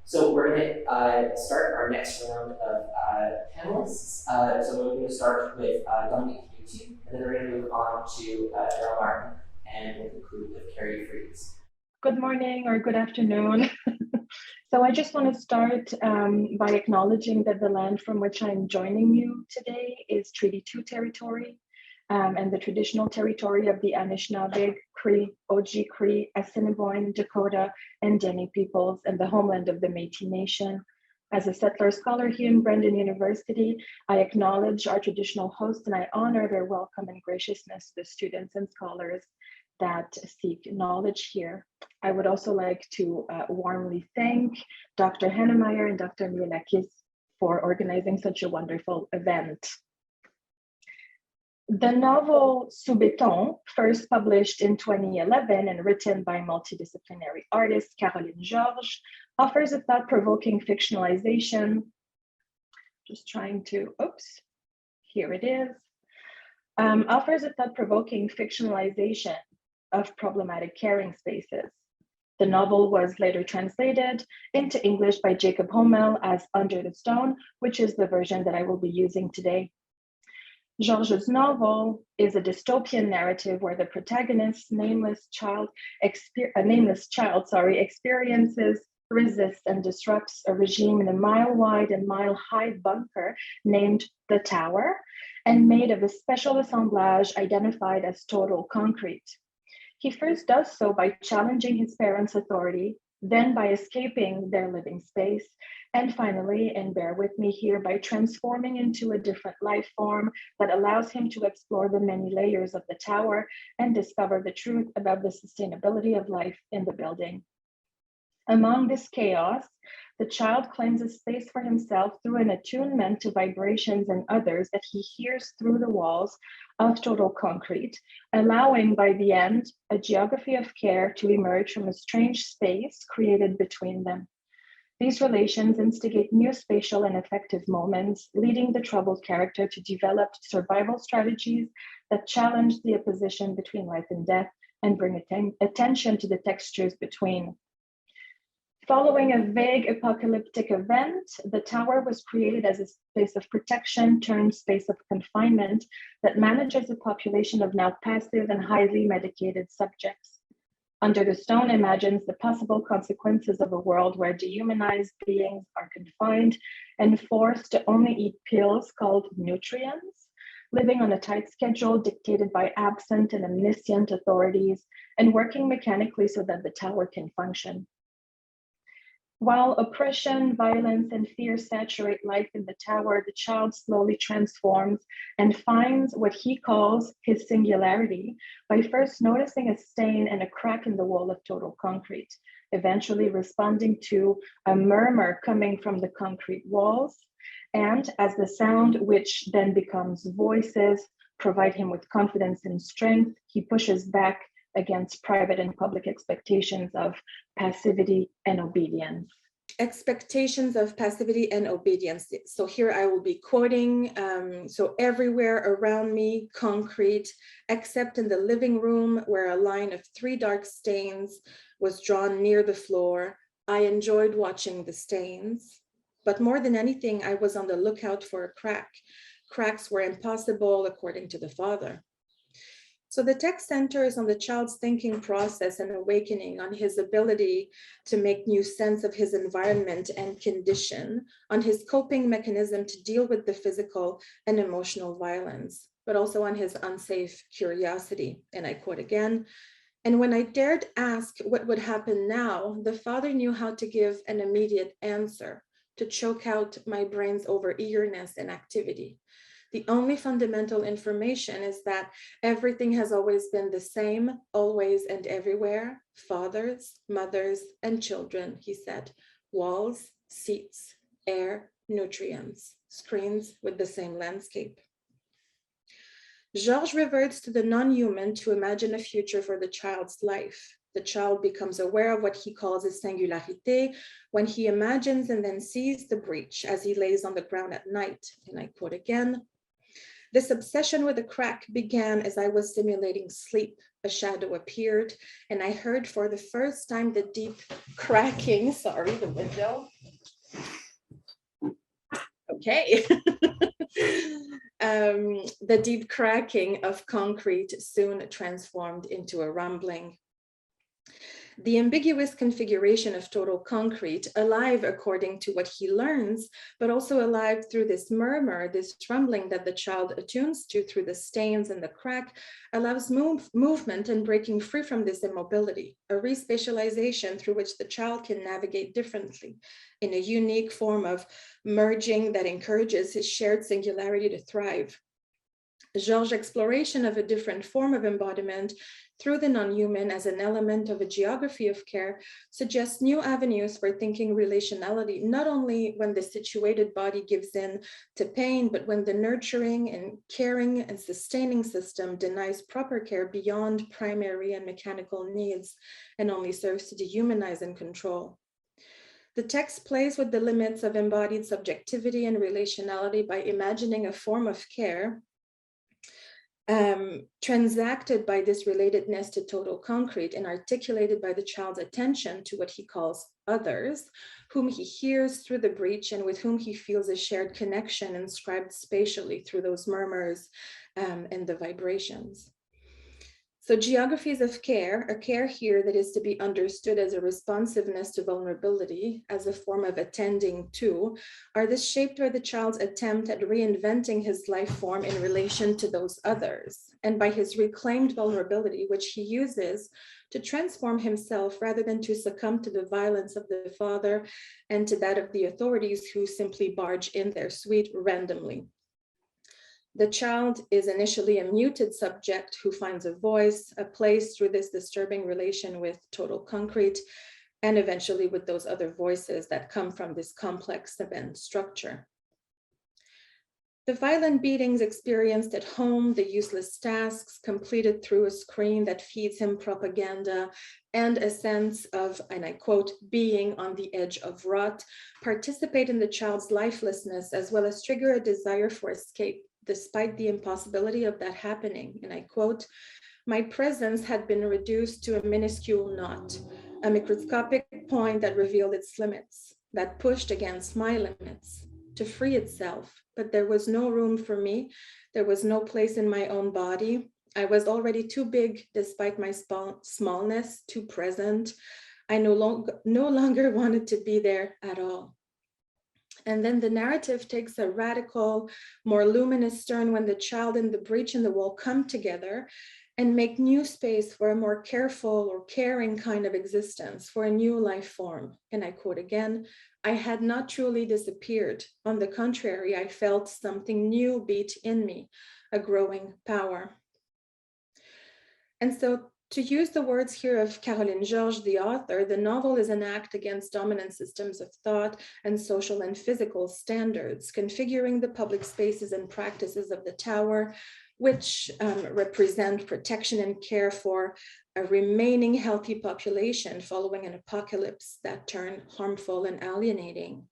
So we're going to start our next round of panelists. So we're going to start with Dominique, Hétu, and then we're going to move on to Daryl Martin, and we'll conclude with Carrie, Friese. Good morning or good afternoon. So I just want to start by acknowledging that the land from which I'm joining you today is Treaty 2 territory, and the traditional territory of the Anishinaabe, Cree, Oji-Cree, Assiniboine, Dakota, and Dene peoples, and the homeland of the Métis Nation. As a settler scholar here in Brandon University, I acknowledge our traditional hosts and I honor their welcome and graciousness to the students and scholars that seek knowledge here. I would also like to warmly thank Dr. Hennemeyer and Dr. Milieu for organizing such a wonderful event. The novel Sous Béton, first published in 2011 and written by multidisciplinary artist Caroline Georges, offers a thought-provoking fictionalization. Just trying to, oops, here it is. Offers a thought-provoking fictionalization of problematic caring spaces. The novel was later translated into English by Jacob Hommel as Under the Stone, which is the version that I will be using today. Georges' novel is a dystopian narrative where the protagonist's nameless child experiences, resists, and disrupts a regime in a mile-wide and mile-high bunker named the Tower and made of a special assemblage identified as total concrete. He first does so by challenging his parents' authority, then by escaping their living space, and finally, and bear with me here, by transforming into a different life form that allows him to explore the many layers of the tower and discover the truth about the sustainability of life in the building. Among this chaos, the child claims a space for himself through an attunement to vibrations and others that he hears through the walls of total concrete, allowing by the end a geography of care to emerge from a strange space created between them. These relations instigate new spatial and affective moments, leading the troubled character to develop survival strategies that challenge the opposition between life and death and bring attention to the textures between. Following a vague apocalyptic event, the tower was created as a space of protection turned space of confinement that manages a population of now passive and highly medicated subjects. Under the Stone imagines the possible consequences of a world where dehumanized beings are confined and forced to only eat pills called nutrients, living on a tight schedule dictated by absent and omniscient authorities, and working mechanically so that the tower can function. While oppression, violence, and fear saturate life in the tower, the child slowly transforms and finds what he calls his singularity by first noticing a stain and a crack in the wall of total concrete, eventually responding to a murmur coming from the concrete walls, and as the sound, which then becomes voices, provide him with confidence and strength, he pushes back against private and public expectations of passivity and obedience. Expectations of passivity and obedience. So here I will be quoting, so everywhere around me, concrete, except in the living room where a line of 3 dark stains was drawn near the floor. I enjoyed watching the stains, but more than anything, I was on the lookout for a crack. Cracks were impossible according to the father. So the text centers on the child's thinking process and awakening, on his ability to make new sense of his environment and condition, on his coping mechanism to deal with the physical and emotional violence, but also on his unsafe curiosity. And I quote again, "And when I dared ask what would happen now, the father knew how to give an immediate answer, to choke out my brain's over-eagerness and activity. The only fundamental information is that everything has always been the same, always and everywhere. Fathers, mothers, and children," he said. "Walls, seats, air, nutrients, screens with the same landscape." Georges reverts to the non-human to imagine a future for the child's life. The child becomes aware of what he calls his singularité when he imagines and then sees the breach as he lays on the ground at night. And I quote again, This obsession with the crack began as I was simulating sleep. A shadow appeared, and I heard for the first time the deep cracking, sorry, the window. Okay. The deep cracking of concrete soon transformed into a rumbling. The ambiguous configuration of total concrete, alive according to what he learns, but also alive through this murmur, this rumbling that the child attunes to through the stains and the crack, allows movement and breaking free from this immobility, a respatialization through which the child can navigate differently in a unique form of merging that encourages his shared singularity to thrive. Georges' exploration of a different form of embodiment through the non-human as an element of a geography of care suggests new avenues for thinking relationality, not only when the situated body gives in to pain, but when the nurturing and caring and sustaining system denies proper care beyond primary and mechanical needs and only serves to dehumanize and control. The text plays with the limits of embodied subjectivity and relationality by imagining a form of care transacted by this relatedness to total concrete and articulated by the child's attention to what he calls others, whom he hears through the breach and with whom he feels a shared connection inscribed spatially through those murmurs and the vibrations. So geographies of care, a care here that is to be understood as a responsiveness to vulnerability, as a form of attending to, are this shaped by the child's attempt at reinventing his life form in relation to those others, and by his reclaimed vulnerability, which he uses to transform himself rather than to succumb to the violence of the father and to that of the authorities who simply barge in their suite randomly. The child is initially a muted subject who finds a voice, a place through this disturbing relation with total concrete, and eventually with those other voices that come from this complex event structure. The violent beatings experienced at home, the useless tasks completed through a screen that feeds him propaganda, and a sense of, and I quote, being on the edge of rot, participate in the child's lifelessness as well as trigger a desire for escape, despite the impossibility of that happening. And I quote, my presence had been reduced to a minuscule knot, a microscopic point that revealed its limits, that pushed against my limits to free itself. But there was no room for me. There was no place in my own body. I was already too big despite my smallness, too present. I no longer wanted to be there at all. And then the narrative takes a radical, more luminous turn when the child and the breach in the wall come together and make new space for a more careful or caring kind of existence, for a new life form. And I quote again, I had not truly disappeared. On the contrary, I felt something new beat in me, a growing power. And so to use the words here of Caroline Georges, the author, the novel is an act against dominant systems of thought and social and physical standards, configuring the public spaces and practices of the tower, which represent protection and care for a remaining healthy population following an apocalypse that turned harmful and alienating.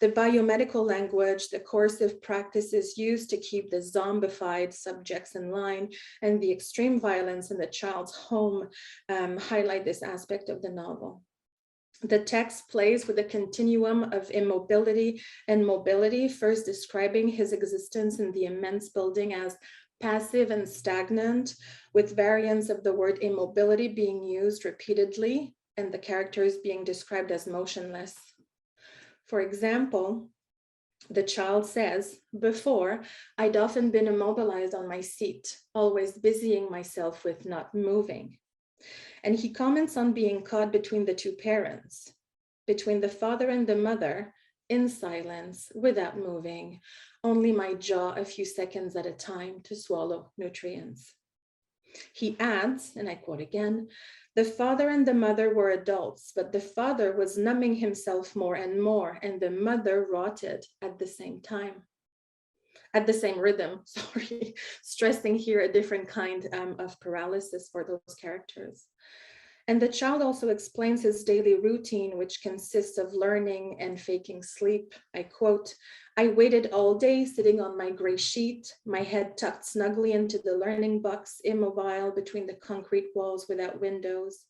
The biomedical language, the coercive practices used to keep the zombified subjects in line, and the extreme violence in the child's home highlight this aspect of the novel. The text plays with a continuum of immobility and mobility, first describing his existence in the immense building as passive and stagnant, with variants of the word immobility being used repeatedly, and the characters being described as motionless. For example, the child says, before, I'd often been immobilized on my seat, always busying myself with not moving. And he comments on being caught between the two parents, between the father and the mother, in silence, without moving, only my jaw a few seconds at a time to swallow nutrients. He adds, and I quote again, the father and the mother were adults, but the father was numbing himself more and more, and the mother rotted at the same time. At the same rhythm, sorry, stressing here a different kind of paralysis for those characters. And the child also explains his daily routine, which consists of learning and faking sleep. I quote, "I waited all day sitting on my gray sheet, my head tucked snugly into the learning box, immobile between the concrete walls without windows."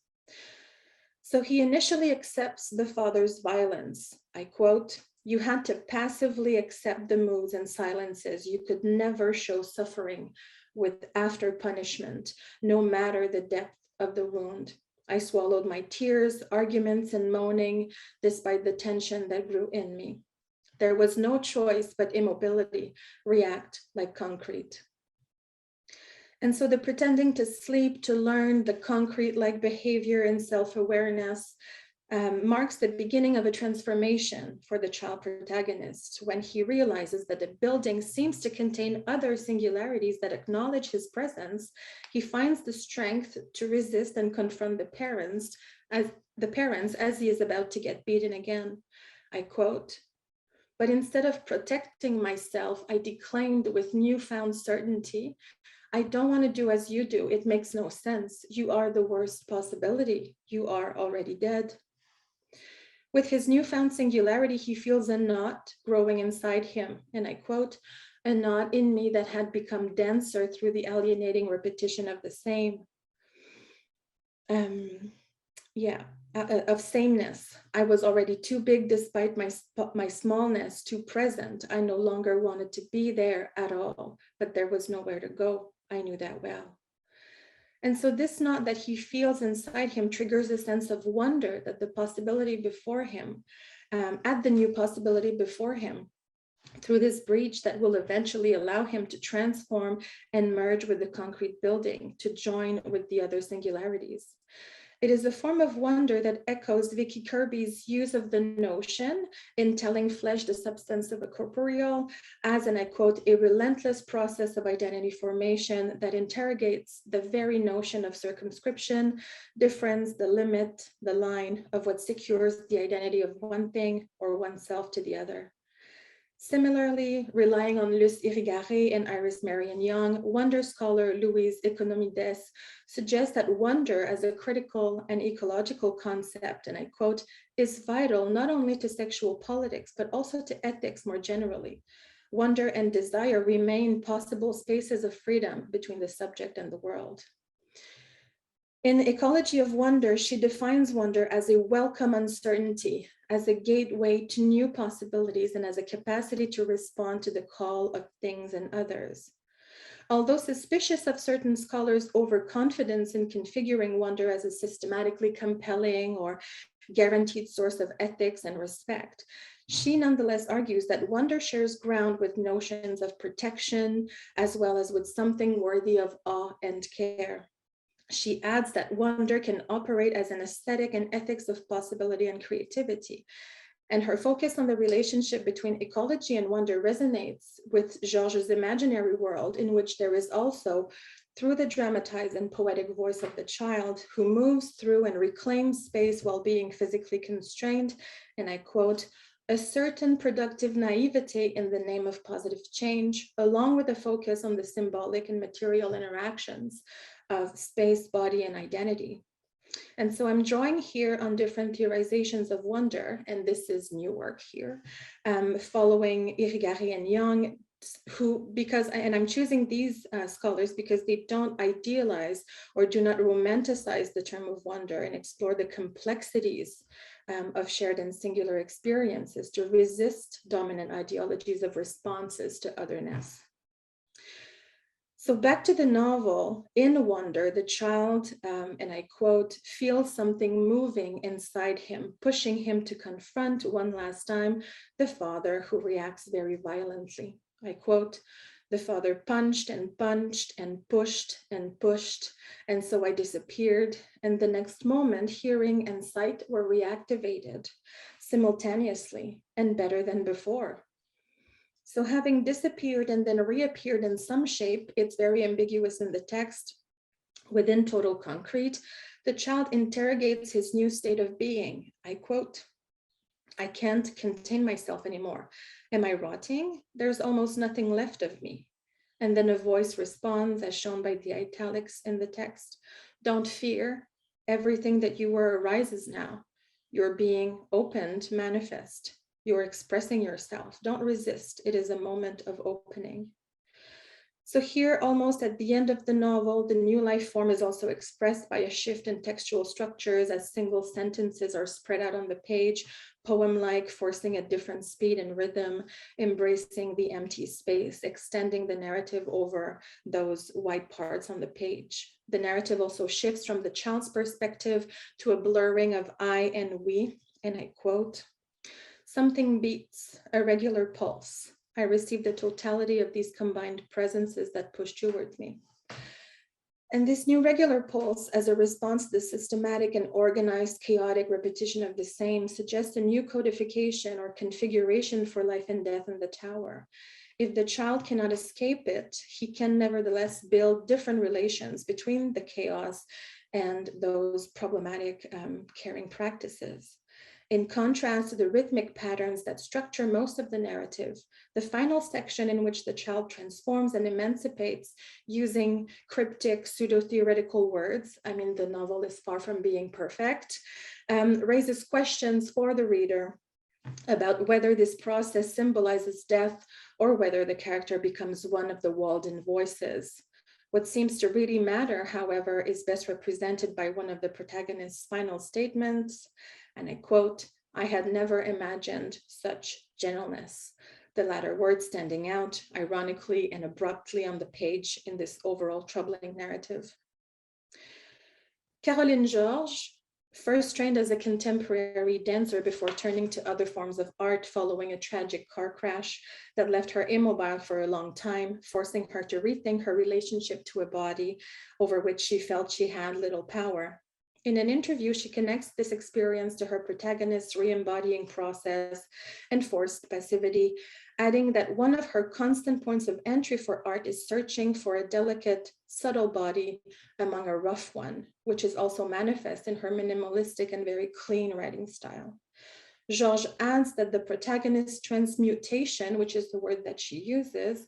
So he initially accepts the father's violence. I quote, "You had to passively accept the moods and silences. You could never show suffering with after punishment, no matter the depth of the wound. I swallowed my tears, arguments, and moaning, despite the tension that grew in me. There was no choice but immobility, react like concrete." And so the pretending to sleep, to learn, the concrete-like behavior and self-awareness marks the beginning of a transformation for the child protagonist when he realizes that the building seems to contain other singularities that acknowledge his presence. He finds the strength to resist and confront the parents as he is about to get beaten again. I quote, "But instead of protecting myself, I declaimed with newfound certainty, I don't want to do as you do. It makes no sense. You are the worst possibility. You are already dead." With his newfound singularity, he feels a knot growing inside him. And I quote, "A knot in me that had become denser through the alienating repetition of the same." Of sameness. I was already too big despite my smallness, too present. I no longer wanted to be there at all, but there was nowhere to go. I knew that well. And so this knot that he feels inside him triggers a sense of wonder that the possibility before him, at the new possibility before him, through this breach that will eventually allow him to transform and merge with the concrete building, to join with the other singularities. It is a form of wonder that echoes Vicky Kirby's use of the notion in Telling Flesh the Substance of a Corporeal as, and I quote, "a relentless process of identity formation that interrogates the very notion of circumscription, difference, the limit, the line of what secures the identity of one thing or oneself to the other." Similarly, relying on Luce Irigaray and Iris Marion Young, wonder scholar Louise Economides suggests that wonder as a critical and ecological concept, and I quote, "is vital not only to sexual politics, but also to ethics more generally. Wonder and desire remain possible spaces of freedom between the subject and the world." In Ecology of Wonder, she defines wonder as a welcome uncertainty, as a gateway to new possibilities, and as a capacity to respond to the call of things and others. Although suspicious of certain scholars' overconfidence in configuring wonder as a systematically compelling or guaranteed source of ethics and respect, she nonetheless argues that wonder shares ground with notions of protection, as well as with something worthy of awe and care. She adds that wonder can operate as an aesthetic and ethics of possibility and creativity. And her focus on the relationship between ecology and wonder resonates with Georges' imaginary world, in which there is also, through the dramatized and poetic voice of the child, who moves through and reclaims space while being physically constrained, and I quote, "a certain productive naivete in the name of positive change, along with a focus on the symbolic and material interactions of space, body, and identity." And so I'm drawing here on different theorizations of wonder, and this is new work here, following Irigaray and Young, and I'm choosing these scholars because they don't idealize or do not romanticize the term of wonder and explore the complexities of shared and singular experiences to resist dominant ideologies of responses to otherness. So back to the novel, in Wonder, the child, and I quote, "feels something moving inside him, pushing him to confront one last time the father who reacts very violently." I quote, "The father punched and punched and pushed and pushed, and so I disappeared, and the next moment hearing and sight were reactivated simultaneously and better than before." So having disappeared and then reappeared in some shape, it's very ambiguous in the text. Within Total Concrete, the child interrogates his new state of being. I quote, "I can't contain myself anymore. Am I rotting? There's almost nothing left of me." And then a voice responds, as shown by the italics in the text, "Don't fear. Everything that you were arises now. You're being open to manifest. You're expressing yourself. Don't resist. It is a moment of opening. So here, almost at the end of the novel, the new life form is also expressed by a shift in textual structures as single sentences are spread out on the page, poem-like, forcing a different speed and rhythm, embracing the empty space, extending the narrative over those white parts on the page. The narrative also shifts from the child's perspective to a blurring of I and we, and I quote, "Something beats, a regular pulse. I received the totality of these combined presences that pushed towards me." And this new regular pulse, as a response to the systematic and organized chaotic repetition of the same, suggests a new codification or configuration for life and death in the tower. If the child cannot escape it, he can nevertheless build different relations between the chaos and those problematic caring practices. In contrast to the rhythmic patterns that structure most of the narrative, the final section in which the child transforms and emancipates using cryptic pseudo-theoretical words, I mean, the novel is far from being perfect, raises questions for the reader about whether this process symbolizes death or whether the character becomes one of the walled-in voices. What seems to really matter, however, is best represented by one of the protagonist's final statements, and I quote, "I had never imagined such gentleness." The latter word standing out ironically and abruptly on the page in this overall troubling narrative. Caroline Georges, first trained as a contemporary dancer before turning to other forms of art following a tragic car crash that left her immobile for a long time, forcing her to rethink her relationship to a body over which she felt she had little power. In an interview, she connects this experience to her protagonist's re-embodying process and forced passivity, adding that one of her constant points of entry for art is searching for a delicate, subtle body among a rough one, which is also manifest in her minimalistic and very clean writing style. Georges adds that the protagonist's transmutation, which is the word that she uses,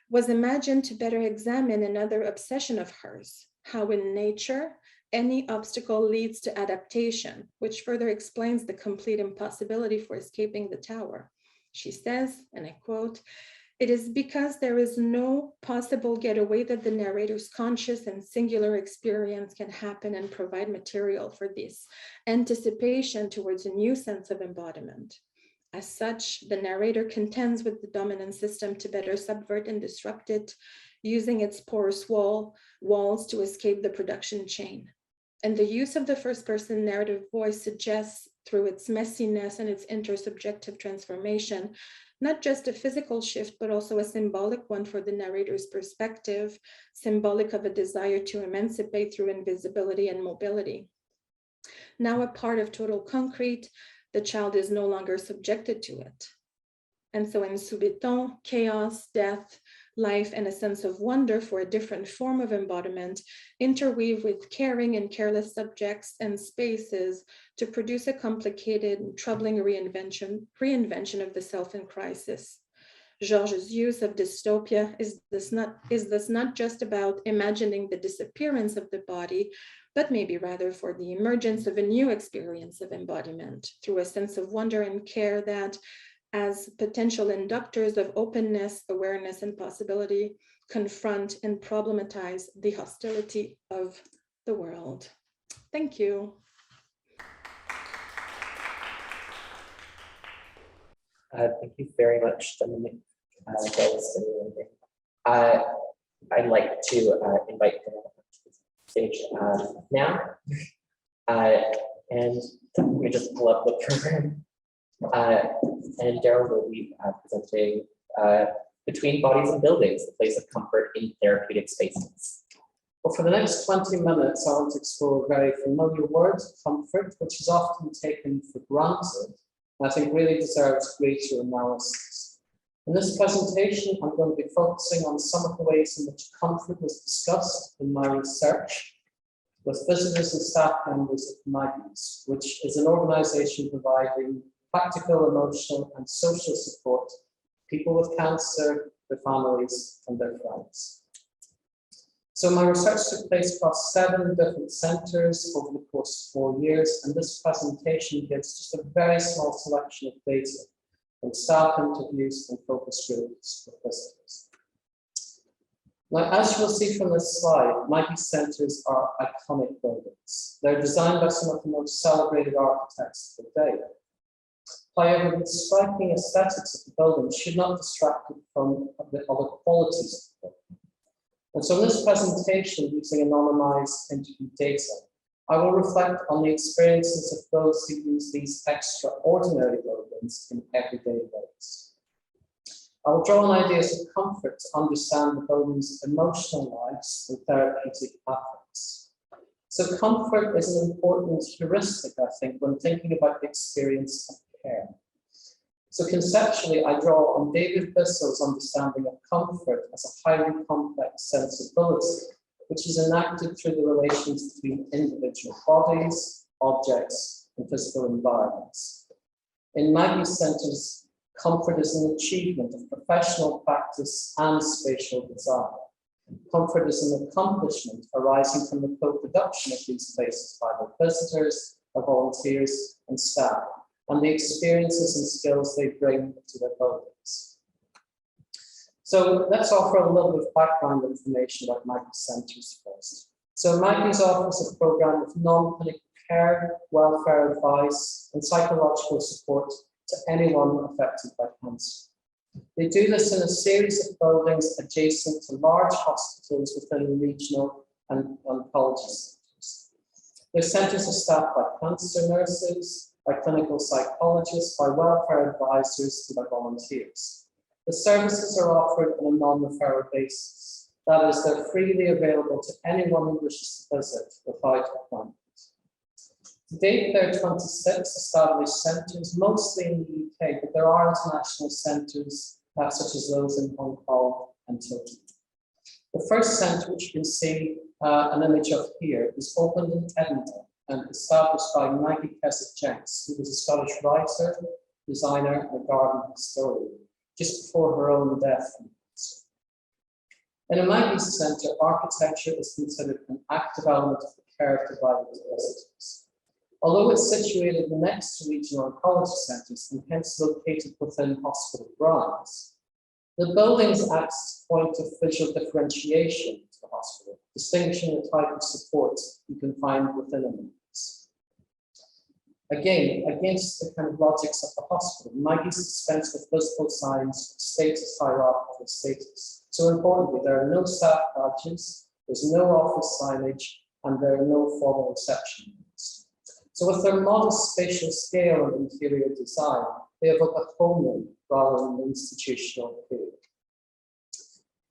was imagined to better examine another obsession of hers, how in nature, any obstacle leads to adaptation, which further explains the complete impossibility for escaping the tower. She says, and I quote, "It is because there is no possible getaway that the narrator's conscious and singular experience can happen and provide material for this anticipation towards a new sense of embodiment. As such, the narrator contends with the dominant system to better subvert and disrupt it, using its porous walls to escape the production chain. And the use of the first-person narrative voice suggests, through its messiness and its intersubjective transformation, not just a physical shift, but also a symbolic one for the narrator's perspective, symbolic of a desire to emancipate through invisibility and mobility. Now a part of total concrete, the child is no longer subjected to it. And so in Subiton, chaos, death, life, and a sense of wonder for a different form of embodiment interweave with caring and careless subjects and spaces to produce a complicated and troubling reinvention of the self in crisis. Georges' use of dystopia is thus not just about imagining the disappearance of the body, but maybe rather for the emergence of a new experience of embodiment through a sense of wonder and care that, as potential inductors of openness, awareness, and possibility, confront and problematize the hostility of the world. Thank you. Thank you very much, Dominique. That was amazing. I'd like to invite them to the stage now. And we just pull up the program. And Daryl will be presenting Between Bodies and Buildings, the place of comfort in therapeutic spaces. Well, for the next 20 minutes, I want to explore a very familiar word, comfort, which is often taken for granted, and I think really deserves greater analysis. In this presentation, I'm going to be focusing on some of the ways in which comfort was discussed in my research with visitors and staff members of Humanities, which is an organization providing practical, emotional, and social support to people with cancer, their families, and their friends. So my research took place across 7 different centres over the course of 4 years, and this presentation gives just a very small selection of data from staff interviews and focus groups with visitors. Now, as you'll see from this slide, Maggie centres are iconic buildings. They're designed by some of the most celebrated architects of the day. However, the striking aesthetics of the building should not distract you from the other qualities of the building. And so in this presentation, using anonymized interview data, I will reflect on the experiences of those who use these extraordinary buildings in everyday ways. I will draw on ideas of comfort to understand the building's emotional lives and therapeutic affects. So comfort is an important heuristic, I think, when thinking about the experience of care. So conceptually, I draw on David Bissell's understanding of comfort as a highly complex sensibility, which is enacted through the relations between individual bodies, objects, and physical environments. In Maggie's centres, comfort is an achievement of professional practice and spatial design. Comfort is an accomplishment arising from the co-production of these places by their visitors, their volunteers, and staff, and the experiences and skills they bring to their buildings. So let's offer a little bit of background information about Maggie's centres first. So Maggie's offers a programme of non-clinical care, welfare advice, and psychological support to anyone affected by cancer. They do this in a series of buildings adjacent to large hospitals within regional and oncology centres. Their centres are staffed by cancer nurses, by clinical psychologists, by welfare advisors, and by volunteers. The services are offered on a non-referral basis. That is, they're freely available to anyone who wishes to visit without appointment. To date, there are 26 established centres, mostly in the UK, but there are international centres such as those in Hong Kong and Turkey. The first centre, which you can see an image of here, is opened in Edinburgh and established by Maggie Keswick-Jenks, who was a Scottish writer, designer, and a garden historian, just before her own death. In a Maggie's centre, architecture is considered an active element of the care provided to visitors. Although it's situated next to regional oncology centres and hence located within hospital grounds, the buildings act as a point of visual differentiation to the hospital, distinguishing the type of support you can find within them. Again, against the kind of logics of the hospital, Maggie's dispense with visible signs of status, hierarchical status. So importantly, there are no staff badges, there's no office signage, and there are no formal reception rooms. So with their modest spatial scale and interior design, they evoke a homely rather than an institutional feel.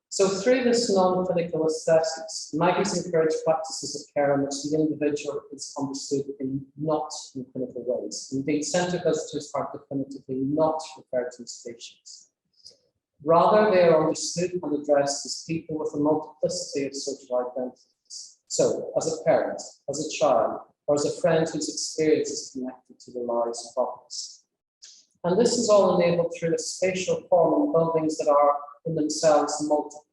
So through this non-clinical aesthetics, Maggie's encourage practices of care in which the individual is understood in not in clinical ways. Indeed, centre visitors are definitively not referred to as patients. Rather, they are understood and addressed as people with a multiplicity of social identities. So, as a parent, as a child, or as a friend whose experience is connected to the lives of others. And this is all enabled through a spatial form in buildings that are in themselves multiple.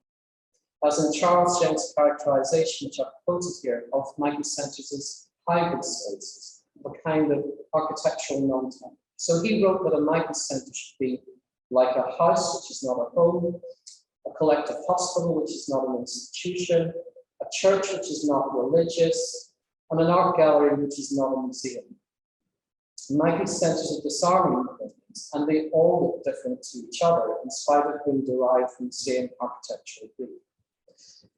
As in Charles Jenks' characterization, which I've quoted here, of Maggie's centres as hybrid spaces, a kind of architectural non-type. So he wrote that a Maggie's centre should be like a house, which is not a home, a collective hospital, which is not an institution, a church, which is not religious, and an art gallery, which is not a museum. Maggie's centres are disarming buildings, and they all look different to each other, in spite of being derived from the same architectural group.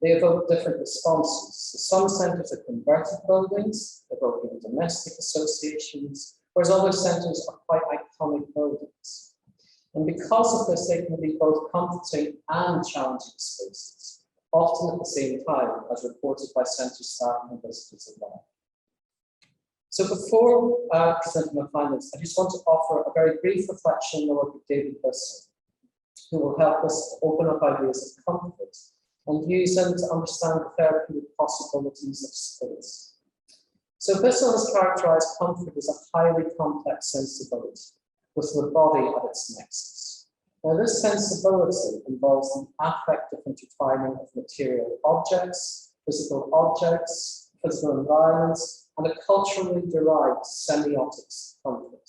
They evoke different responses. So some centres are converted buildings, evoking domestic associations, whereas other centres are quite iconic buildings. And because of this, they can be both comforting and challenging spaces, often at the same time, as reported by centre staff and visitors alike. So before presenting my findings, I just want to offer a very brief reflection on the work of David Bissell, who will help us to open up ideas of comfort and use them to understand the therapeutic possibilities of space. So Bissell has characterized comfort as a highly complex sensibility, with the body at its nexus. Now, this sensibility involves the affective intertwining of material objects, physical environments, and a culturally derived semiotics comfort.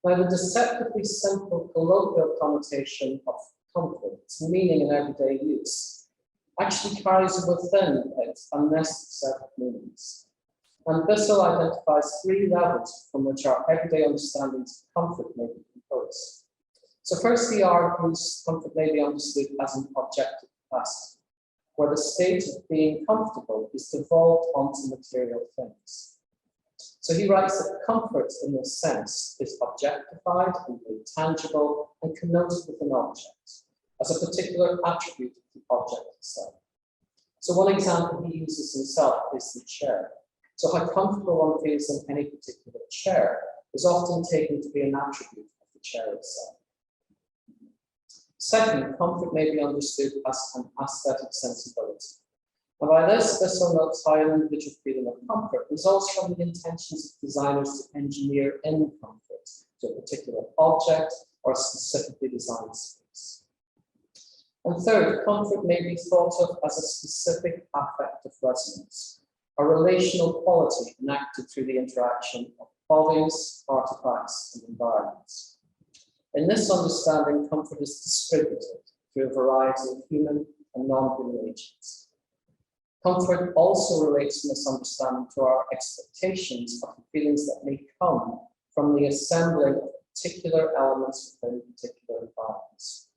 Now, the deceptively simple colloquial connotation of comfort, its meaning in everyday use, actually carries within it a nested set of meanings. And Bissell identifies 3 levels from which our everyday understandings of comfort may be composed. So first, he argues comfort may be understood as an objective capacity, where the state of being comfortable is devolved onto material things. So he writes that comfort in this sense is objectified and made tangible and connoted with an object as a particular attribute of the object itself. So one example he uses himself is the chair. So how comfortable one feels in any particular chair is often taken to be an attribute of the chair itself. Second, comfort may be understood as an aesthetic sensibility. And by this, Bissell notes how an individual feeling of comfort results from the intentions of designers to engineer in comfort to a particular object or a specifically designed space. And third, comfort may be thought of as a specific affective resonance, a relational quality enacted through the interaction of bodies, artifacts, and environments. In this understanding, comfort is distributed through a variety of human and non-human agents. Comfort also relates in this understanding to our expectations of the feelings that may come from the assembling of particular elements within particular environments.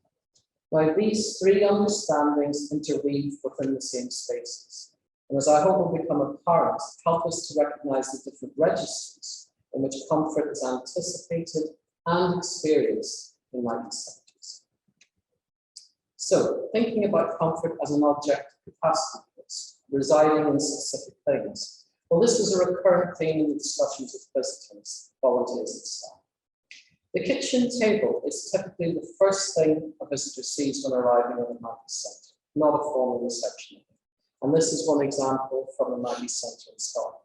Now, these 3 understandings interweave within the same spaces, and as I hope will become apparent, help us to recognize the different registers in which comfort is anticipated and experienced in Maggie centers. So, thinking about comfort as an objective capacity residing in specific things. Well, this was a recurrent theme in the discussions with visitors, volunteers, and staff. The kitchen table is typically the first thing a visitor sees when arriving at a Maggie Centre, not a formal reception. And this is one example from a Maggie Centre in Scotland.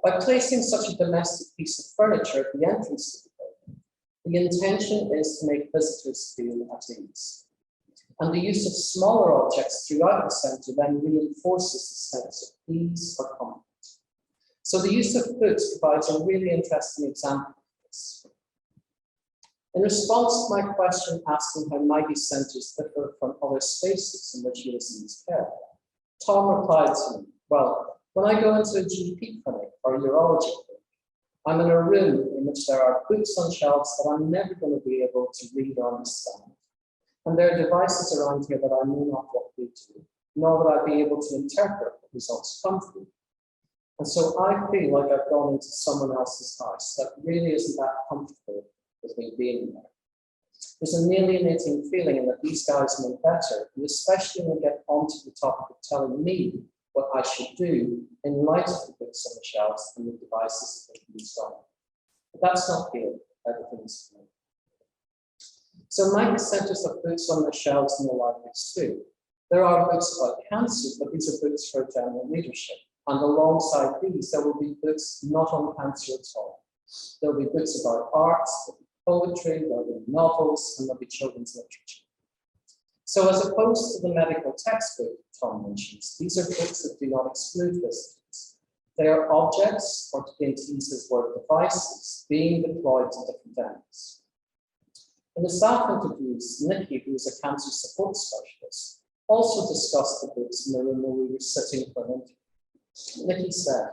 By placing such a domestic piece of furniture at the entrance to the building, the intention is to make visitors feel at ease. And the use of smaller objects throughout the centre then reinforces the sense of ease or comfort. So the use of books provides a really interesting example of this. In response to my question asking how Maggie centres differ from other spaces in which USCs care, Tom replied to me, well, when I go into a GP clinic or a urology clinic, I'm in a room in which there are books on shelves that I'm never going to be able to read or understand. And there are devices around here that I know not what they do, nor would I be able to interpret what results come from. And so I feel like I've gone into someone else's house that really isn't that comfortable with me being there. There's an alienating feeling in that these guys know better, and especially when we get onto the topic of telling me what I should do in light of the books on the shelves and the devices that can be installed. But that's not here, everything's familiar. So Maggie centres have books on their shelves in the libraries too. There are books about cancer, but these are books for general leadership. And alongside these, there will be books not on cancer at all. There will be books about arts, there'll be poetry, there will be novels, and there'll be children's literature. So as opposed to the medical textbook Tom mentions, these are books that do not exclude visitors. They are objects, or to use his word, devices, being deployed to different ends. In the staff interviews, Nikki, who is a cancer support specialist, also discussed the books in the room where we were sitting for an interview. Nikki said,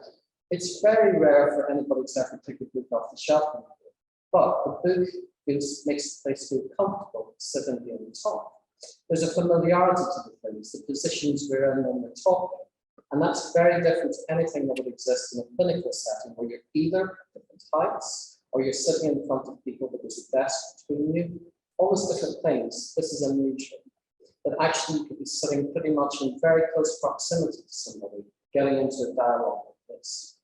it's very rare for anybody to ever pick a book off the shelf, but the book makes the place feel comfortable sitting here on top. There's a familiarity to the things, the positions we're in when we're talking, and that's very different to anything that would exist in a clinical setting where you're either at different heights or you're sitting in front of people but there's a desk between you, all those different things. This is unusual. That actually you could be sitting pretty much in very close proximity to somebody, getting into a dialogue like this.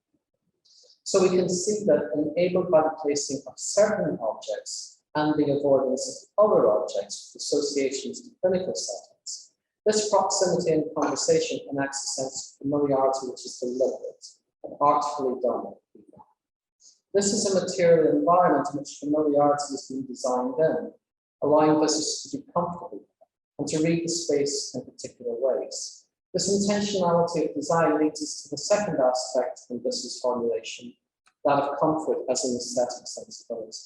So we can see that enabled by the placing of certain objects and the avoidance of other objects with associations to clinical settings, this proximity and conversation enacts a sense of familiarity which is deliberate and artfully done. This is a material environment in which familiarity is being designed in, allowing visitors to be comfortable and to read the space in particular ways. This intentionality of design leads us to the second aspect in Bissell's formulation, that of comfort as an aesthetic sensibility.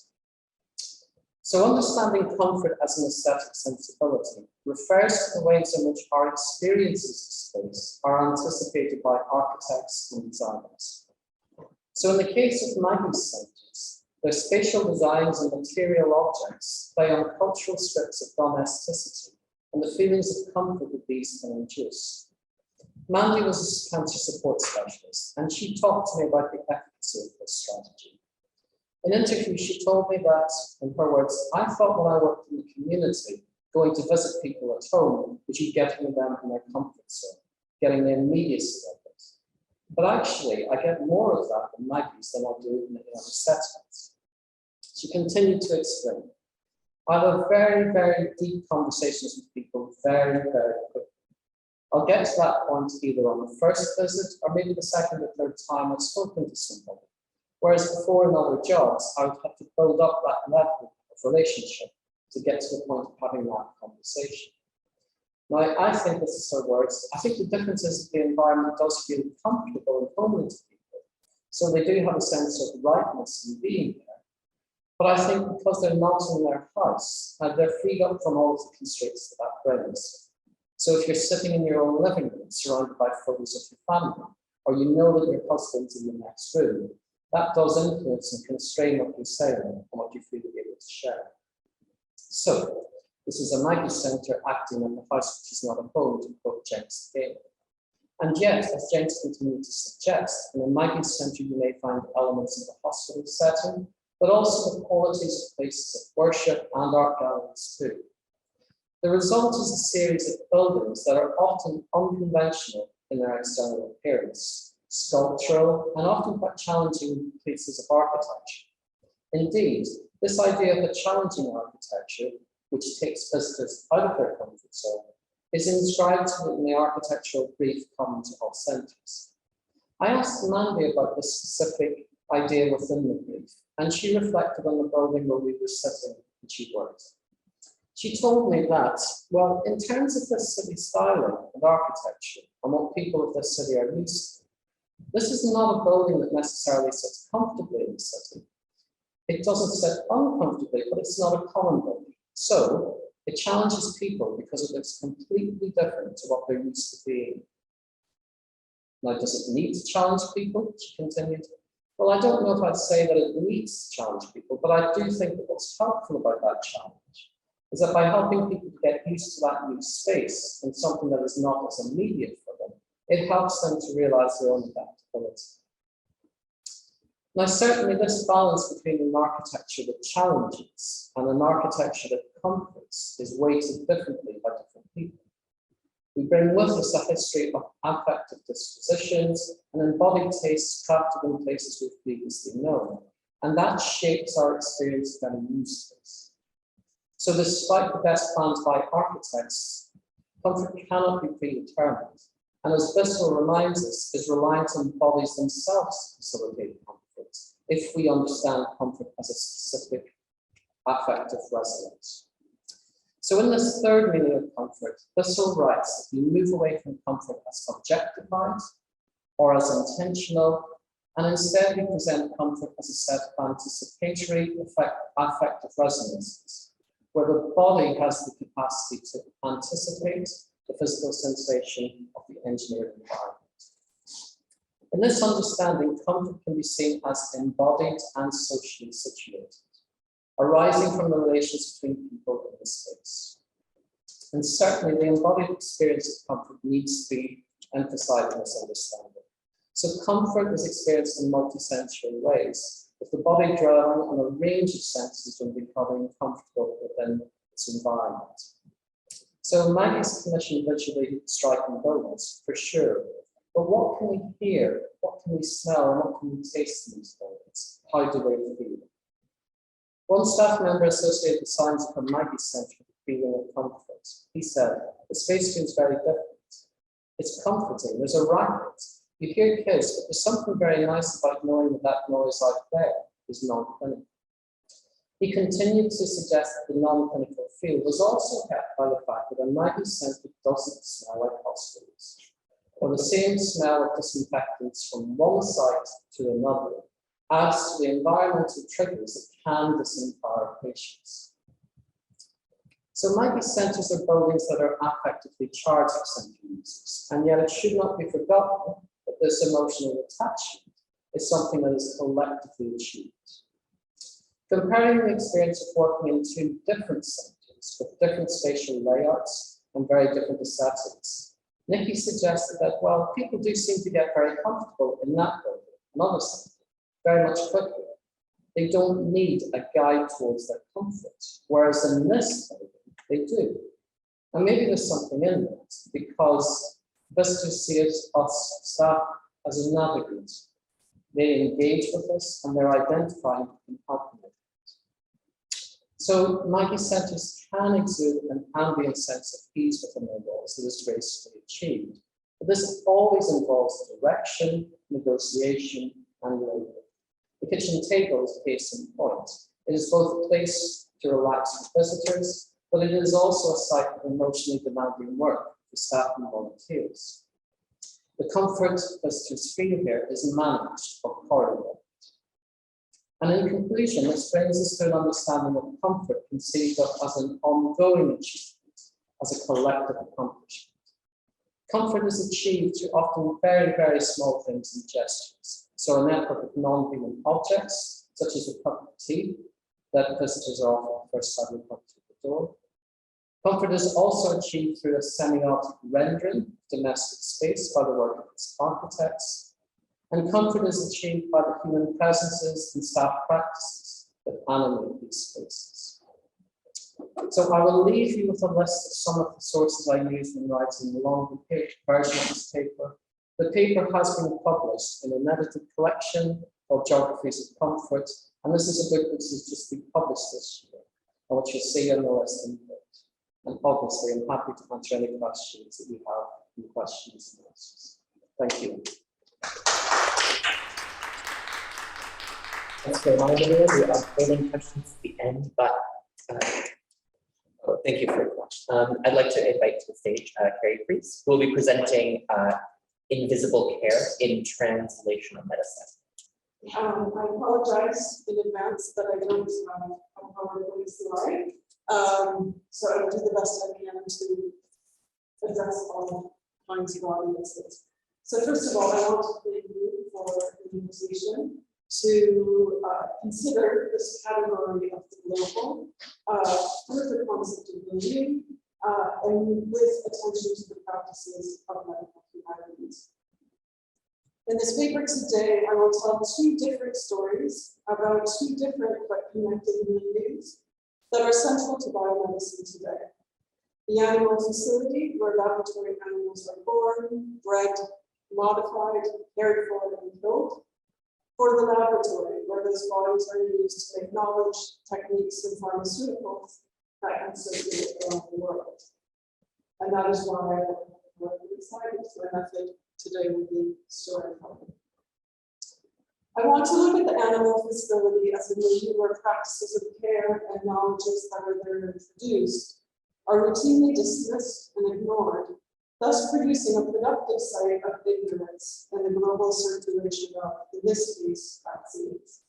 So understanding comfort as an aesthetic sensibility refers to the ways in which our experiences of space are anticipated by architects and designers. So in the case of Maggie's centres, their spatial designs and material objects play on cultural strips of domesticity and the feelings of comfort that these can induce. Mandy was a cancer support specialist, and she talked to me about the efficacy of this strategy. In an interview, she told me that, in her words, I thought when I worked in the community, going to visit people at home was you getting them in their comfort zone, getting the immediacy of it. But actually, I get more of that in Maggie's than I do in other settings. She continued to explain, I have very, very deep conversations with people very, very quickly. I'll get to that point either on the first visit or maybe the second or third time I've spoken to somebody. Whereas before in other jobs, I would have to build up that level of relationship to get to the point of having that conversation. Now, I think this is her words. I think the difference is that the environment does feel comfortable and homely to people. So they do have a sense of rightness in being there. But I think because they're not in their house, they're freed up from all of the constraints that brings. So if you're sitting in your own living room, surrounded by photos of your family, or you know that your husband's in the next room, that does influence and constrain what you say and what you feel to be able to share. So this is a Maggie Centre acting in the house which is not a home, to quote James again. And yet, as James continued to suggest, in a Maggie Centre you may find elements of the hospital setting, but also the qualities of places of worship and art galleries too. The result is a series of buildings that are often unconventional in their external appearance, sculptural, and often quite challenging pieces of architecture. Indeed, this idea of a challenging architecture, which takes visitors out of their comfort zone, is inscribed in the architectural brief common to all centres. I asked Mandy about this specific idea within the brief, and she reflected on the building where we were sitting and she worked. She told me that, well, in terms of this city styling and architecture and what people of this city are used to, this is not a building that necessarily sits comfortably in the city. It doesn't sit uncomfortably, but it's not a common building. So it challenges people because it looks completely different to what they're used to being. Now, does it need to challenge people? She continued. Well, I don't know if I'd say that it needs to challenge people, but I do think that what's helpful about that challenge is that by helping people to get used to that new space and something that is not as immediate for them, it helps them to realize their own adaptability. Now, certainly this balance between an architecture that challenges and an architecture that comforts is weighted differently by different people. We bring with us a history of affective dispositions and embodied tastes crafted in places we've previously known, and that shapes our experience of any new space. So despite the best plans by architects, comfort cannot be predetermined, and as Bissell reminds us, is reliant on bodies themselves to facilitate comfort, if we understand comfort as a specific affective resonance. So in this third meaning of comfort, Bissell writes that we move away from comfort as objectified or as intentional, and instead we present comfort as a set of anticipatory affective resonances, where the body has the capacity to anticipate the physical sensation of the engineered environment. In this understanding, comfort can be seen as embodied and socially situated, arising from the relations between people in the space. And certainly the embodied experience of comfort needs to be emphasized in this understanding. So comfort is experienced in multisensory ways, with the body drawing on a range of senses when becoming comfortable within its environment. So Maggie's commissioned visually striking buildings, for sure. But what can we hear? What can we smell? And what can we taste in these buildings? How do they feel? One staff member associated the signs of her Maggie Centre with the feeling of comfort. He said, the space feels very different. It's comforting. There's a racket. You hear kids, but there's something very nice about knowing that that noise out there is non-clinical. He continued to suggest that the non-clinical field was also kept by the fact that a Maggie center doesn't smell like hospitals, or the same smell of disinfectants from one site to another adds to the environmental triggers that can disempower patients. So Maggie centers are buildings that are affectively charged for center users, and yet it should not be forgotten that this emotional attachment is something that is collectively achieved. Comparing the experience of working in two different centers with different spatial layouts and very different aesthetics, Nikki suggested that while people do seem to get very comfortable in that building, another center, very much quicker, they don't need a guide towards their comfort, whereas in this building, they do. And maybe there's something in that, because visitors see us staff as a navigator. They engage with us and they're identifying and helping with it. So Maggie centers can exude an ambient sense of ease within their walls that is gracefully achieved. But this always involves direction, negotiation, and labor. The kitchen table is a case in point. It is both a place to relax with visitors, but it is also a site of emotionally demanding work for staff and volunteers. The comfort visitors feel here is managed or correlated. And in conclusion, this brings us to an understanding of comfort conceived of as an ongoing achievement, as a collective accomplishment. Comfort is achieved through often very, very small things and gestures. So a network of non-human objects, such as a cup of tea, that visitors are often the first time they come through the door. Comfort is also achieved through a semiotic rendering of domestic space by the work of its architects. And comfort is achieved by the human presences and staff practices that animate these spaces. So I will leave you with a list of some of the sources I used in writing the longer version of this paper. The paper has been published in an edited collection called Geographies of Comfort, and this is a book which has just been published this year, and which you'll see on the list in the book. And obviously, I'm happy to answer any questions that you have in the questions and answers. Thank you. Thanks for reminding me. We are holding questions at the end, but thank you for that. I'd like to invite to the stage Carrie, Friese, who will be presenting Invisible Care in Translational Medicine. I apologize in advance that I don't have a PowerPoint slide. So I'll do the best I can to address all kinds of audiences. So first of all, I want to thank you for the invitation to consider this category of the global with the concept of milieu and with attention to the practices of medical humanities. In this paper today, I will tell two different stories about two different but connected milieus that are central to biomedicine today. The animal facility, where laboratory animals are born, bred, modified, cared for, and killed. For the laboratory, where those bodies are used to make knowledge, techniques, and pharmaceuticals that can circulate around the world. And that is why I'm excited for a method today will be storytelling. I want to look at the animal facility as a milieu where practices of care and knowledges that are there introduced are routinely dismissed and ignored, thus producing a productive site of ignorance in the global circulation of, in this case, vaccines.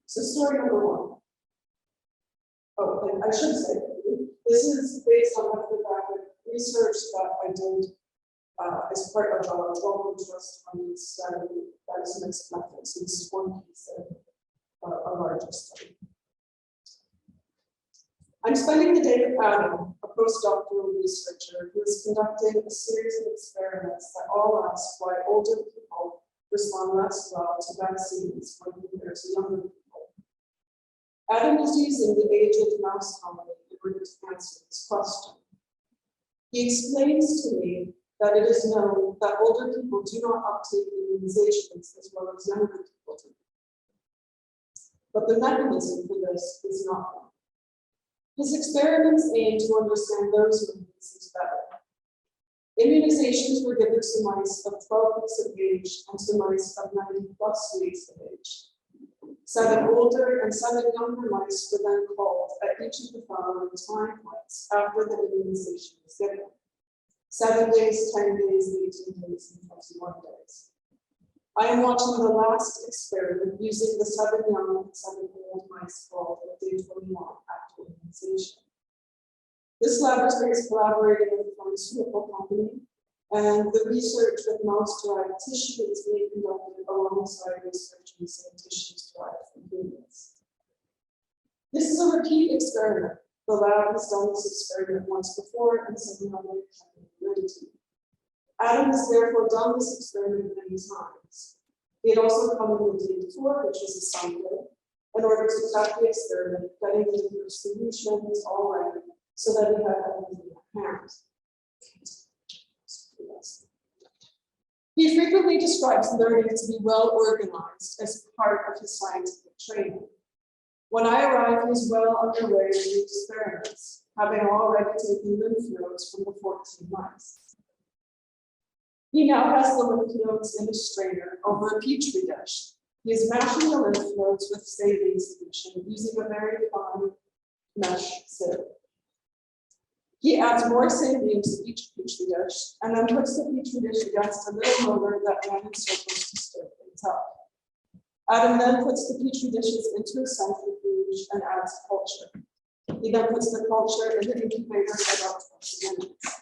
So story number one. Oh, and I should say, this is based on ethnographic research that I did as part of a global trust funded study that is mixed methods. So this is one piece of a larger study. I'm spending the day with Adam, a postdoctoral researcher who is conducting a series of experiments that all ask why older people respond less well to vaccines when compared to younger people. Adam is using the aged mouse colony in order to answer this question. He explains to me that it is known that older people do not uptake immunizations as well as younger people do. But the mechanism for this is not known. His experiments aim to understand those mechanisms better. Immunizations were given to mice of 12 weeks of age and to mice of 90+ weeks of age. 7 older and 7 younger mice were then called at each of the following time points after the immunization was given. 7 days, 10 days, 18 days, and 21 days. I am watching the last experiment using the 7 young and 7 old mice called at day 21 after immunization. This laboratory is collaborating with a pharmaceutical company, and the research with mouse-derived tissue is being conducted alongside research using tissues derived from humans. This is a repeat experiment. The lab has done this experiment once before and similarly can be validity. Adam has therefore done this experiment many times. He had also come in the day before, which was a Sunday, in order to conduct the experiment, getting the different solutions all ready so that he had everything at hand. He frequently describes learning to be well organized as part of his scientific training. When I arrive, he is well underway with the experiments, having already taken lymph nodes from the 14 mice. He now has the lymph nodes in a strainer over a petri dish. He is mashing the lymph nodes with saline solution using a very fine mesh sieve. He adds more saline to each petri dish and then puts the petri dish against a little motor that ran in circles to stir things up. Adam then puts the petri dishes into a centrifuge and adds culture. He then puts the culture in the incubator for about 20 minutes.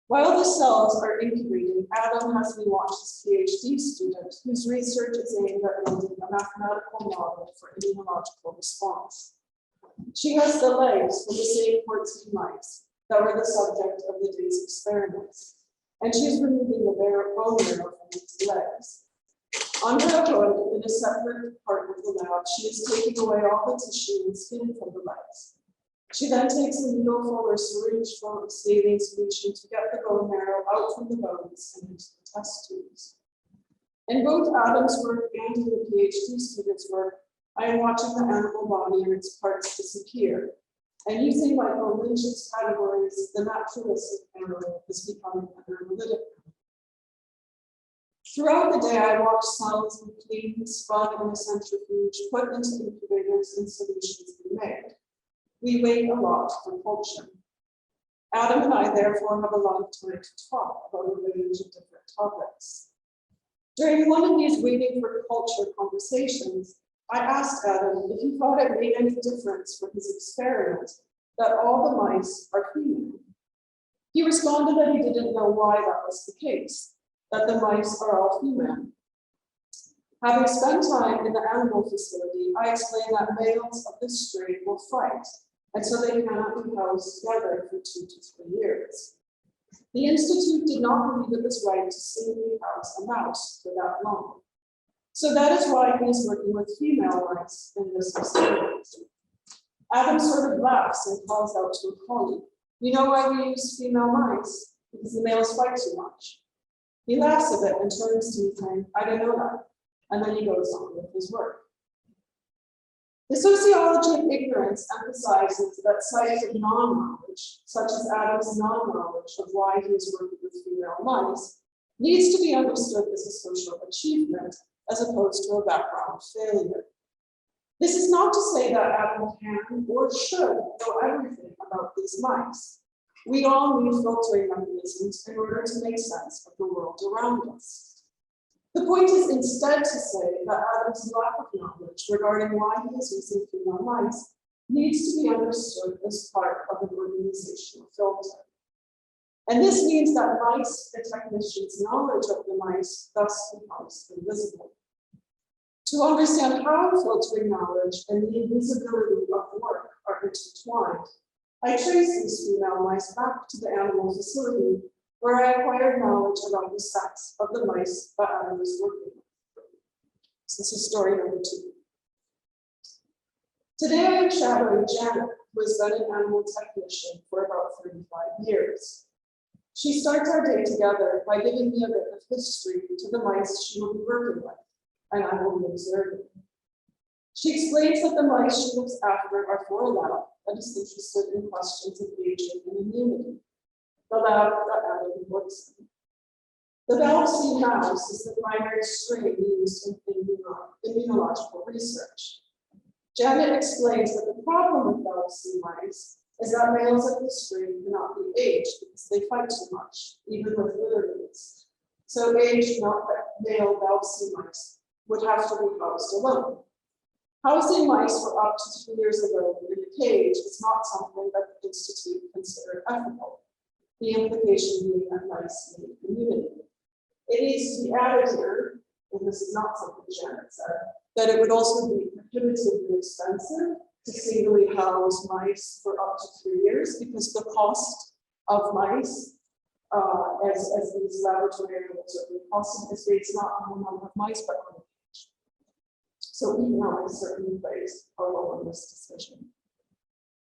While the cells are incubating, Adam has me watch his PhD student whose research is aimed at building a mathematical model for immunological response. She has the legs from the same 14 mice that were the subject of the day's experiments, and she is removing the bare bone marrow from these legs. Under a hood, in a separate part of the lab, she is taking away all the tissue and skin from the legs. She then takes a needle or syringe full of saline solution to get the bone marrow out from the bones and into the test tubes. In both Adam's work and in the PhD student's work, I am watching the animal body and its parts disappear. And using my religious categories, the naturalistic animal is becoming an analytic. Throughout the day, I watch cells be cleaned, spun in a centrifuge, put into incubators, and solutions be made. We wait a lot for culture. Adam and I therefore have a lot of time to talk about a range of different topics. During one of these waiting for culture conversations, I asked Adam if he thought it made any difference for his experiment that all the mice are female. He responded that he didn't know why that was the case, that the mice are all female. Having spent time in the animal facility, I explained that males of this strain will fight, and so they cannot be housed together for 2 to 3 years. The Institute did not believe it was right to singly house a mouse for that long. So that is why he is working with female mice in this experiment. Adam sort of laughs and calls out to a colleague, "You know why we use female mice? Because the males fight too much." He laughs a bit and turns to me saying, "I didn't know that." And then he goes on with his work. The sociology of ignorance emphasizes that sites of non-knowledge, such as Adam's non-knowledge of why he is working with female mice, needs to be understood as a social achievement as opposed to a background failure. This is not to say that Adam can or should know everything about these mice. We all need filtering mechanisms in order to make sense of the world around us. The point is instead to say that Adam's lack of knowledge regarding why he is using female mice needs to be understood as part of an organizational filter. And this means that mice and technicians' knowledge of the mice thus becomes invisible. To understand how filtering knowledge and the invisibility of work are intertwined, I traced these female mice back to the animal facility where I acquired knowledge about the sex of the mice that I was working with. So this is story number 2. Today I am shadowing Janet, who has been an animal technician for about 35 years. She starts our day together by giving me a bit of history to the mice she will be working with, and I will be observing. She explains that the mice she looks after are for a lab that is interested in questions of aging and immunity, the lab that Adam works in. The Bell's mouse is the primary strain used in immunological research. Janet explains that the problem with Bell's mice is that males of this strain cannot be aged because they fight too much, even with litters. So aged male Bell's mice would have to be housed alone. Housing mice for up to 3 years alone in a cage is not something that the Institute considered ethical, the implication being that mice need community. It needs to be added here, and this is not something Janet said, that it would also be prohibitively expensive to singly house mice for up to 3 years because the cost of mice, as these laboratory animals are being costed, is based not on the number of mice, but on the age. So economics certainly plays a role in this decision.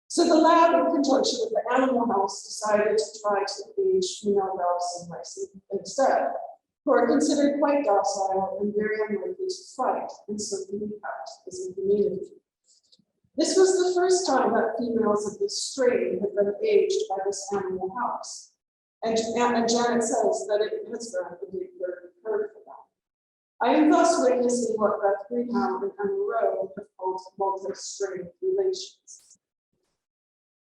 So the lab, in conjunction with the animal house, decided to try to age female Bell's mice instead, who are considered quite docile and very unlikely to fight, and so can be kept as a community. This was the first time that females of this strain had been aged by this animal house. And Janet says that it has been a big learning curve for them. I am thus witnessing what Beth Greenhound and Emma Rowe have called multi-strain relations.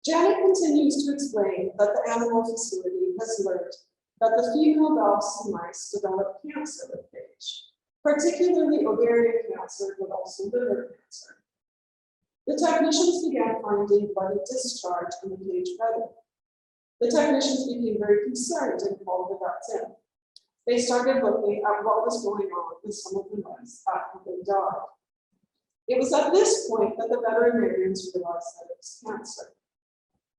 Janet continues to explain that the animal facility has learned that the female Bell's mice develop cancer with age, particularly ovarian cancer, but also liver cancer. The technicians began finding bloody discharge in the cage bedding. The technicians became very concerned and called the vets in. They started looking at what was going on with some of the mice after they died. It was at this point that the veterinarians realized that it was cancer.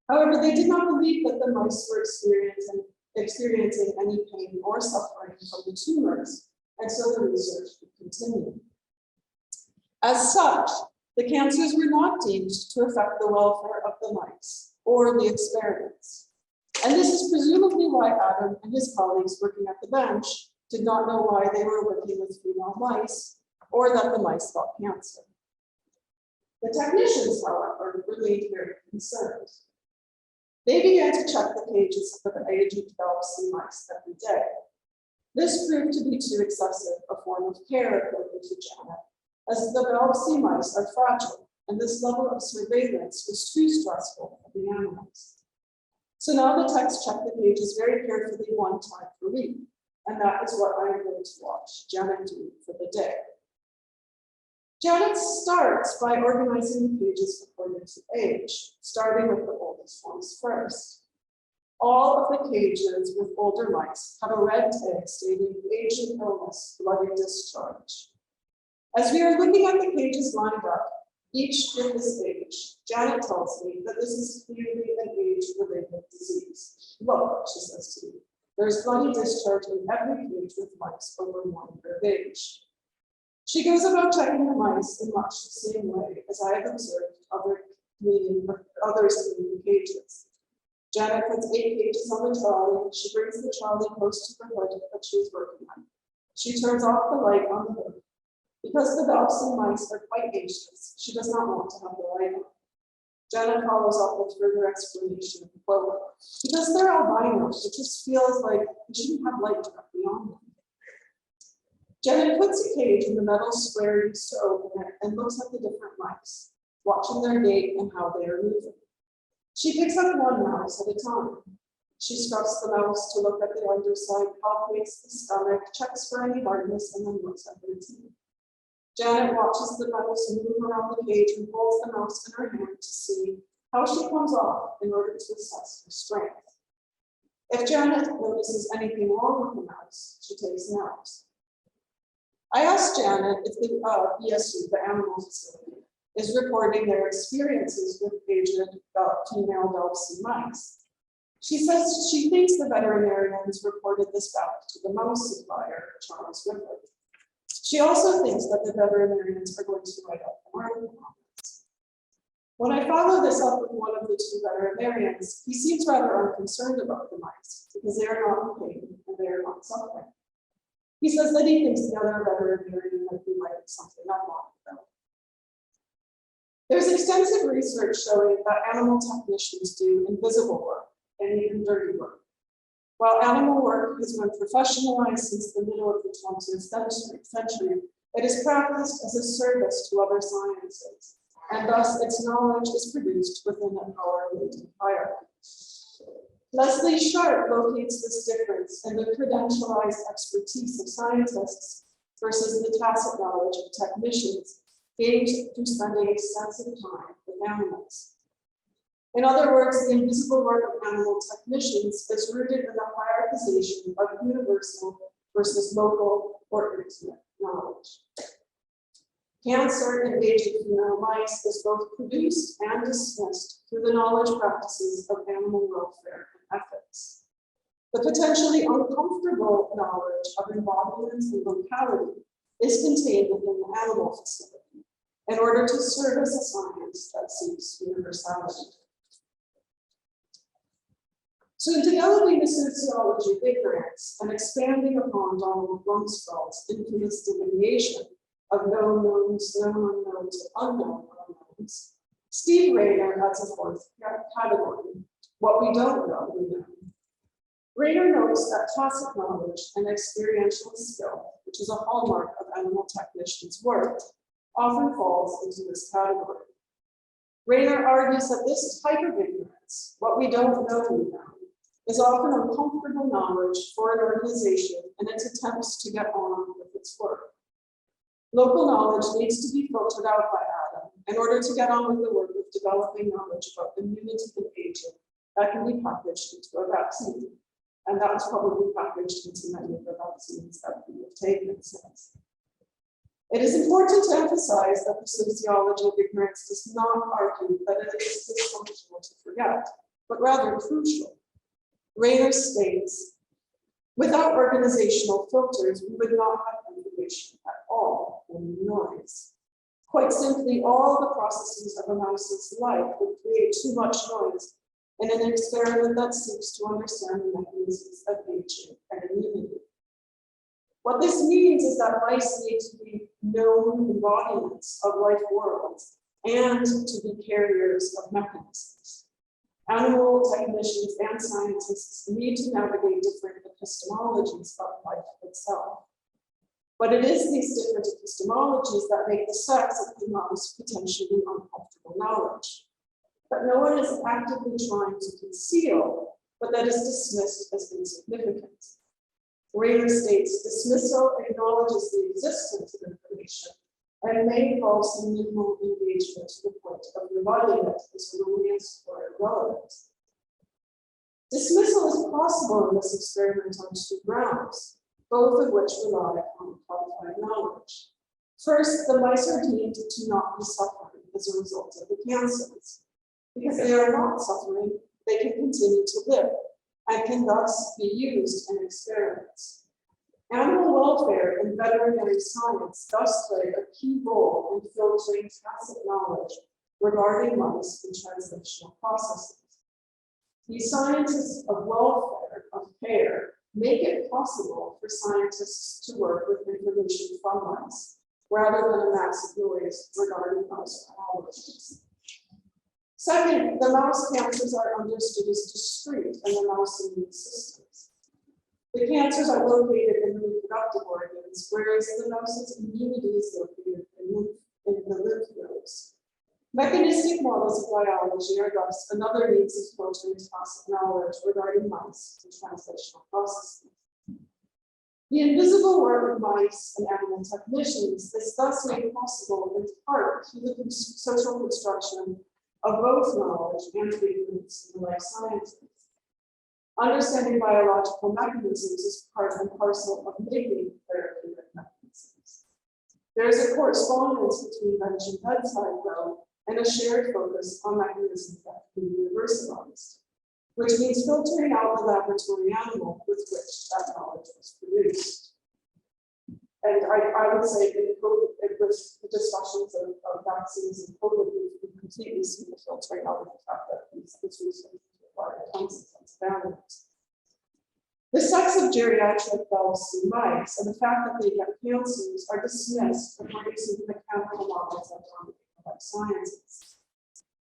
However, they did not believe that the mice were experiencing any pain or suffering from the tumors, and so the research would continue. As such, the cancers were not deemed to affect the welfare of the mice or the experiments. And this is presumably why Adam and his colleagues working at the bench did not know why they were working with female mice or that the mice got cancer. The technicians, however, remained very concerned. They began to check the cages of the aged Bell's mice every day. This proved to be too excessive a form of care, according to Janet, as the Bell's mice are fragile, and this level of surveillance was too stressful for the animals. So now the techs check the cages very carefully 1 time per week, and that is what I am going to watch Janet do for the day. Janet starts by organizing the cages according to age, starting with the oldest ones first. All of the cages with older mice have a red tag stating aging illness, bloody discharge. As we are looking at the cages lined up, each in this age, Janet tells me that this is clearly an age-related disease. Look, she says to me, there's bloody discharge in every cage with mice over 1 year of age. She goes about checking the mice in much the same way as I have observed others cleaning the cages. Janet puts 8 cages on the trolley. She brings the trolley close to the hood that she is working on. She turns off the light on the hood. Because the Bell's mice are quite anxious, she does not want to have the light on. Janet follows up with further explanation. Well, because they're albinos, it just feels like you shouldn't have light directly on them. Janet puts a cage in the metal square used to open it and looks at the different mice, watching their gait and how they are moving. She picks up 1 mouse at a time. She scruffs the mouse to look at the underside, palpates the stomach, checks for any hardness, and then looks at her teeth. Janet watches the mouse move around the cage and holds the mouse in her hand to see how she comes off in order to assess her strength. If Janet notices anything wrong with the mouse, she takes notes. I asked Janet if the ESU, the animal facility, is recording their experiences with aged female Bell's mice. She says she thinks the veterinarians reported this back to the mouse supplier, Charles Whitford. She also thinks that the veterinarians are going to write up an article on this. When I follow this up with one of the 2 veterinarians, he seems rather unconcerned about the mice because they are not in pain and they are not suffering. He says that he thinks the other veterinarian might be writing something up on them. There's extensive research showing that animal technicians do invisible work and even dirty work. While animal work has been professionalized since the middle of the 20th century, it is practiced as a service to other sciences, and thus its knowledge is produced within a power-related hierarchy. Leslie Sharp locates this difference in the credentialized expertise of scientists versus the tacit knowledge of technicians gained through spending extensive time with animals. In other words, the invisible work of animal technicians is rooted in the hierarchization of universal versus local or intimate knowledge. Cancer in aged female mice is both produced and dismissed through the knowledge practices of animal welfare and ethics. The potentially uncomfortable knowledge of embodiment and locality is contained within the animal facility in order to serve as a science that seeks universality. So in developing the sociology of ignorance and expanding upon Donald Rumsfeld's infamous delineation of known knowns, known unknowns, and unknown unknowns, Steve Rayner adds a fourth category: what we don't know, we know. Rayner notes that tacit knowledge and experiential skill, which is a hallmark of animal technicians' work, often falls into this category. Rayner argues that this type of ignorance, what we don't know, we know, is often uncomfortable knowledge for an organization in its attempts to get on with its work. Local knowledge needs to be filtered out by Adam in order to get on with the work of developing knowledge about immunity and aging that can be packaged into a vaccine. And that was probably packaged into many of the vaccines that we have taken since. It is important to emphasize that the sociology of ignorance does not argue that it is dysfunctional to forget, but rather crucial. Rayner states, without organizational filters, we would not have information at all, only noise. Quite simply, all the processes of a mouse's life would create too much noise in an experiment that seeks to understand the mechanisms of aging and immunity. What this means is that mice need to be known embodiments of life worlds and to be carriers of mechanisms. Animal technicians and scientists need to navigate different epistemologies of life itself. But it is these different epistemologies that make the sex of the mouse potentially uncomfortable knowledge that no one is actively trying to conceal, but that is dismissed as insignificant. Rayner states, dismissal acknowledges the existence of information and may involve some minimal engagement to the point of rebutting it as erroneous or irrelevant. Dismissal is possible in this experiment on two grounds, both of which rely on qualified knowledge. First, the mice are deemed to not be suffering as a result of the cancers. Because they are not suffering, they can continue to live and can thus be used in experiments. Animal welfare and veterinary science thus play a key role in filtering tacit knowledge regarding mice and translational processes. These scientists of welfare, of care, make it possible for scientists to work with information from mice, rather than a massive noise regarding mouse biology. Second, the mouse cancers are understood as discrete in the mouse immune systems. The cancers are located in the reproductive organs, whereas the mouse's immunity is located in the lymph nodes. Mechanistic models of biology are thus another means of filtering tacit knowledge regarding mice and translational processes. The invisible work of mice and animal technicians is thus made possible in part through the social construction of both knowledge and treatments in the life sciences. Understanding biological mechanisms is part and parcel of making therapeutic mechanisms. There is a correspondence between bench and bedside, though, and a shared focus on mechanisms that can be universalized, which means filtering out the laboratory animal with which that knowledge was produced. And I would say in COVID, with the discussions of vaccines and COVID, we completely see the filtering out of the fact that this research required tons and tons of animals. The sex of geriatric Bell C mice and the fact that they get cancers are dismissed according to the mechanical models of life sciences.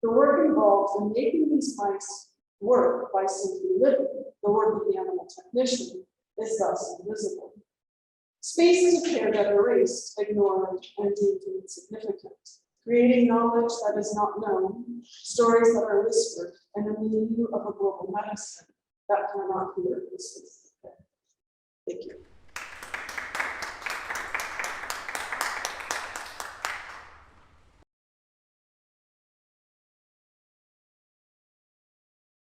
The work involved in making these mice work by simply living. The work of the animal technician is thus invisible. Spaces of care get erased, ignored, and deemed insignificant, creating knowledge that is not known, stories that are whispered, and a milieu of a global medicine that cannot hear the spaces of care. Thank you.